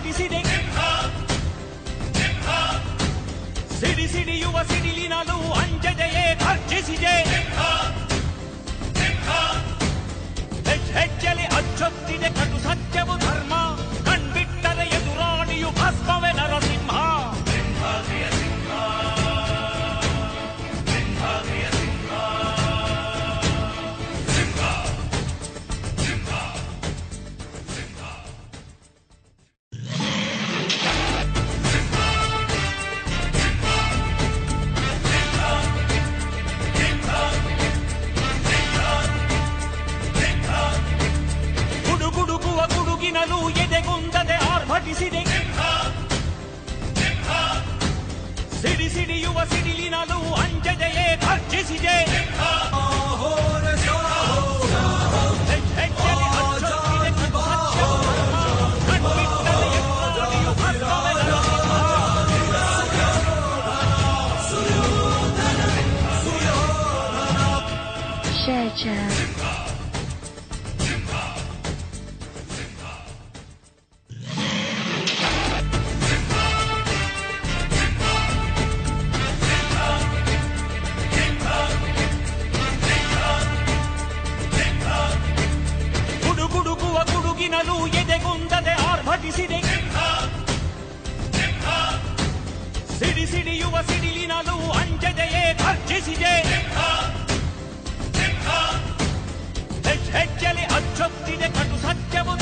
ಆರ್ಭಟಿಸಿದೆ. ಸಿಡಿ ಸಿಡಿಯುವ ಸಿಡಿಲಿನಲು ಅಂಜದೆಯೇ ಗರ್ಜಿಸಿದೆ. ಹೆಜ್ಜೆಲೆ ಅಚ್ಚೊತ್ತಿದೆ ಕಟು ಸತ್ಯವು ಧರ್ಮ. ಕಣ್ಬಿಟ್ಟರೆ ಎದುರಾಣಿಯು ಭಸ್ಮವೇ ನರಸಿಂಹ. ಗುಡುಗುಡುಗುವ ಗುಡುಗಿನಲು ಎದೆಗುಂದದೆ ಆರ್ಭಟಿಸಿದೆ. ಸಿಡಿ ಸಿಡಿಯುವ ಸಿಡಿಲಿನಲು ಅಂಜದೆಯೇ ಗರ್ಜಿಸಿದೆ. ಹೆಜ್ಜೆಲೆ ಅಚ್ಚೊತ್ತಿದೆ ಕಟು ಸತ್ಯವು ಧರ್ಮ. ಕಣ್ಬಿಟ್ಟರೆ ಎದುರಾಳಿಯು ಭಸ್ಮವೇ ನರಸಿಂಹ. ಗುಡುಗುಡುಗುವ ಗುಡುಗಿನಲು ಎದೆಗುಂದದೆ ಆರ್ಭಟಿಸಿದೆ. ಸಿಡಿ ಸಿಡಿಯುವ ಸಿಡಿಲಿನಲು ಅಂಜದೆಯೇ ಗರ್ಜಿಸಿದೆ. ಹೆಜ್ಜೆಲೆ ಅಚ್ಚೊತ್ತಿದೆ ಕಟು ಸತ್ಯವು